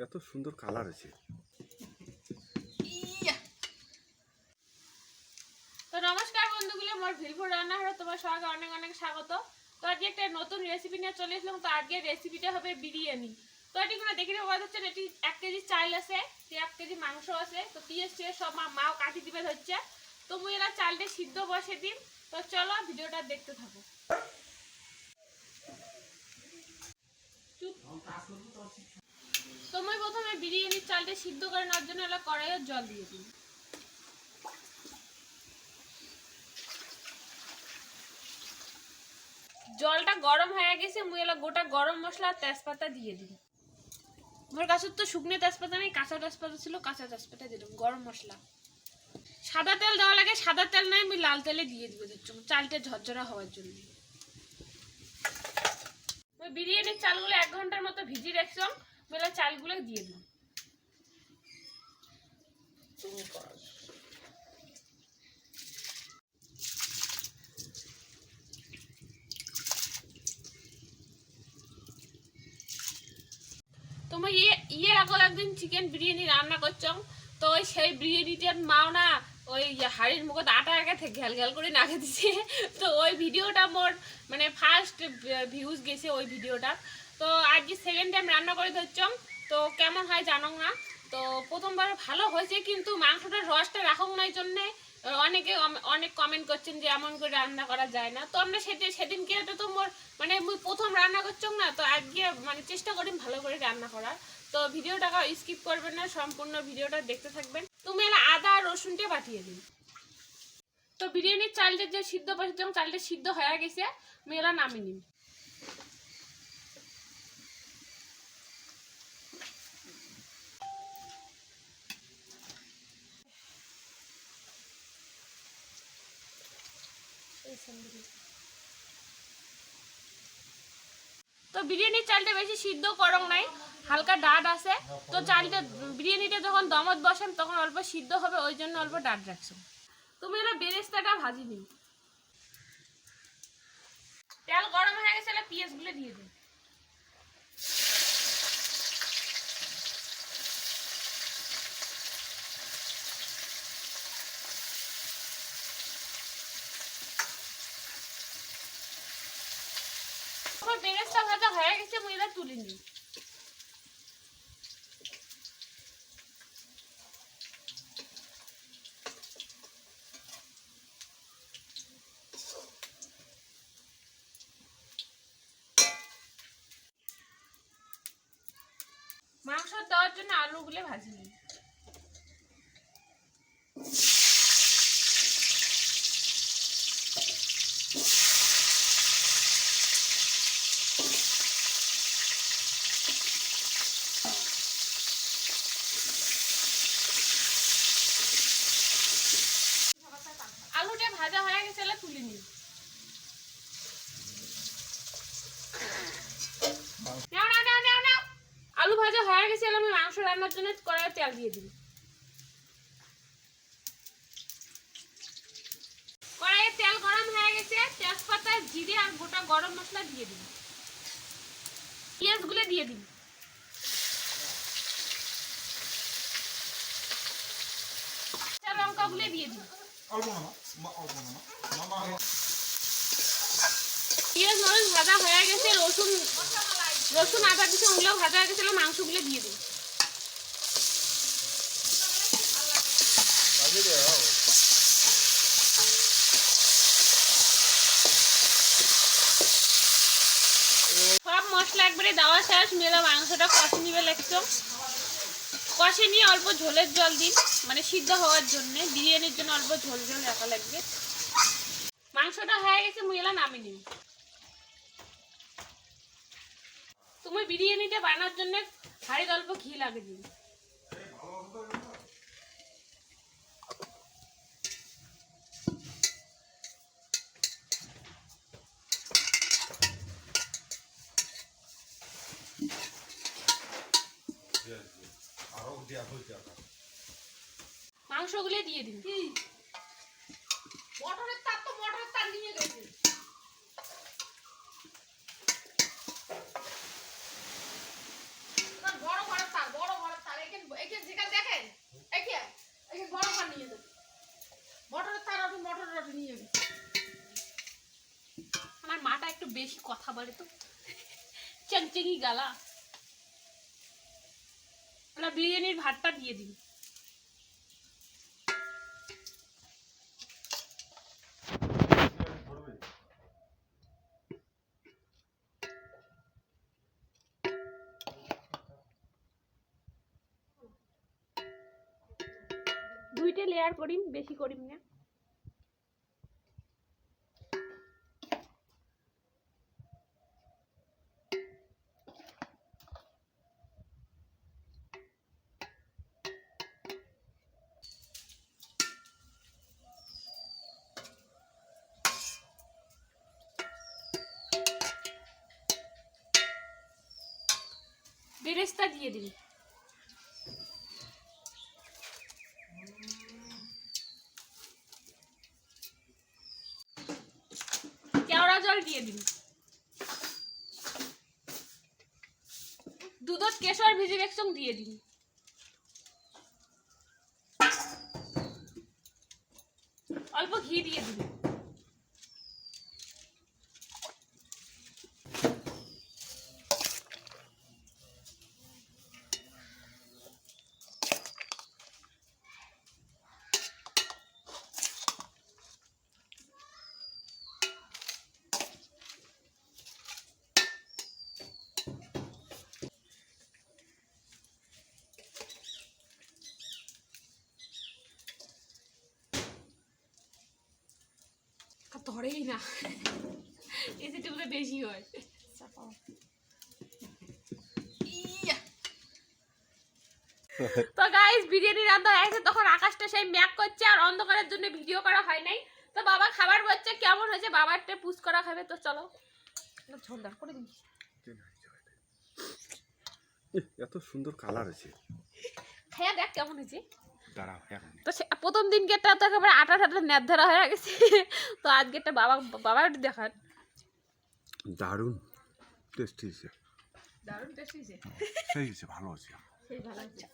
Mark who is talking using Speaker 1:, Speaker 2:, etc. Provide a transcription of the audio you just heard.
Speaker 1: এত সুন্দর কালার আছে।
Speaker 2: তো নমস্কার বন্ধুগুলো, মোর ভিলপুর রান্নাঘরে তোমার সবাইকে অনেক অনেক স্বাগত। তো আজকে একটা নতুন রেসিপি নিয়ে চলে এসলাম। তো আজকে রেসিপিটা হবে বিরিয়ানি। তো এটি কোনো দেখে বোঝা যাচ্ছে না, এটি 1 কেজি চাল আছে, 1 কেজি মাংস আছে। তো পিঁয়াজ টিয়াজ সব মাও কাটি দিবে হচ্ছে। তো মুই এরা চালটা সিদ্ধ বসে দিন। তো চলো ভিডিওটা দেখতে থাকো। তো মুই প্রথমে বিরিয়ানির চালটা সিদ্ধ করে নেওয়ার জন্য এলা কড়াইয়ে জল দিয়ে দিই। জলটা গরম হয়ে গেছে, মুই এলা গোটা গরম মশলা আর তেজপাতা দিয়ে দিই। মোর কাছে তো শুকনো তেজপাতা নেই, কাঁচা তেজপাতা ছিল, কাঁচা তেজপাতা দিলাম। গরম মশলা, সাদা তেল দেওয়া লাগে, সাদা তেল নাই, আমি লাল তেলে দিয়ে দিব চালটা ঝরঝরা হওয়ার জন্য। ওই বিরিয়ানির চালগুলো 1 ঘন্টার মতো ভিজিয়ে রাখছিলাম, বেলা চালগুলো দিয়ে দিলাম। তোমার ইয়ের আগল একদিন চিকেন বিরিয়ানি রান্না করছম। তো ওই সেই বিরিয়ানিটার মাও না ওই হাড়ির মুখত আটা আগে থেকে ঘ্যাল ঘ্যাল করে নাকে দিছে। তো ওই ভিডিওটা মোর মানে ফার্স্ট ভিউজ গেছে ওই ভিডিওটা। তো আজকে সেকেন্ড টাইম রান্না করে ধরছম। তো কেমন হয় জানো না। তো প্রথমবার ভালো হয়েছে, কিন্তু মাংসটার রসটা রাখুন নাই জন্যে অনেকে অনেক কমেন্ট করছেন যে এমন করে রান্না করা যায় না। তো আমরা সেদিনকে তো মোর মানে মুই প্রথম রান্না করছম না। তো আজকে মানে চেষ্টা করি ভালো করে রান্না করার। তো ভিডিওটা স্কিপ করবেন না, সম্পূর্ণ ভিডিওটা দেখতে থাকবেন। তুমি এলা আদা আর রসুনটা বাটিয়ে দিন। তো বিরিয়ানির চালটা যে সিদ্ধ বসেছিলাম, চালটা সিদ্ধ হয়ে গেছে, আমি এলা নামিয়ে নিন। তো বিরিয়ানির চালটা বেশি সিদ্ধ করং নাই, হালকা ডাট আছে। তো চালটা বিরিয়ানিটা যখন দমত বসেন তখন অল্প সিদ্ধ হবে, ওই জন্য অল্প ডাট রাখছো। তুমি এলা বেরেস্তাটা ভাজি নিন। তেল গরম হয়ে গেছে, এলা পেঁয়াজগুলো দিয়ে দিন। বেরেস্তা ভাজা হয়ে গেছে, মুই এলা তুলে নিই। মাংস দেওয়ার জন্য আলুগুলো ভাজি নিই। আলুটা ভাজা হয়ে গেছে, এলা তুলে নিই। আলু ভাজা হয়ে গেছে, আমি মাংস রান্নার জন্য কড়াইয়ে তেল দিয়ে দিই। কড়াইয়ে তেল গরম হয়ে গেছে, তেজপাতা, জিরে আর গোটা গরম মশলা দিয়ে দিন। পেঁয়াজগুলো দিয়ে দিন। কাঁচা লঙ্কাগুলো দিয়ে দিন। পেঁয়াজ মরিচ ভাজা হয়ে গেছে, রসুন আদা দিচ্ছে, ওগুলো ভাজা হয়ে গেছিল, মাংসগুলো দিয়ে দিন। সব মশলা একবারে দেওয়া শেষ, মেলা মাংসটা কষে নিবে লাগতো। কষে নিয়ে অল্প ঝোলের জল দিন, মানে সিদ্ধ হওয়ার জন্য, বিরিয়ানির জন্য অল্প ঝোল ঝোল রাখা লাগবে। মাংসটা হয়ে গেছে, মুই এলা নামিয়ে নিন। তুমি বিরিয়ানিটা বানানোর জন্য হাঁড়িতে অল্প ঘি লাগে দিন। মাংসগুলো দিয়ে দিন। মটরের তার নিয়ে গেছে। বড় তার বড় বেশি কথা বলে তো চেংচেঙি গালা। বিরিয়ানির ভাতটা দিয়ে দিন। দুইটা লেয়ার করিম, বেশি করিম না। বেরেস্তা দিয়ে দিন। কেওড়া জল দিয়ে দিন। দুধত কেশর ভিজি একসং দিয়ে দিন। অল্প ঘি দিয়ে দিন। ধরেই না, এসিটুকুতে বেশি হয়। তো গাইস বিরিয়ানি রান্না হয়েছে, তখন আকাশটা সেই ম্যাক করছে আর অন্ধকারের জন্য ভিডিও করা হয় নাই। তো বাবা খাবার বলছে কেমন হয়েছে, বাবারটা পুষ করা খাবে। তো চলো ঝোলদার করে দিন।
Speaker 1: এত সুন্দর কালার আছে,
Speaker 2: হ্যাঁ দেখ কেমন হয়েছে।
Speaker 1: দাঁড়াও
Speaker 2: তো প্রথম দিনকে তো একেবারে আটা ঠাটা ন্যাদ ধরা হয়ে গেছে। তো আজকে একটা বাবার দেখান।
Speaker 1: দারুণ টেস্টি হয়েছে,
Speaker 2: দারুণ টেস্টি হয়েছে,
Speaker 1: সেই হয়েছে, ভালো আছে,
Speaker 2: সেই ভালো হয়েছে।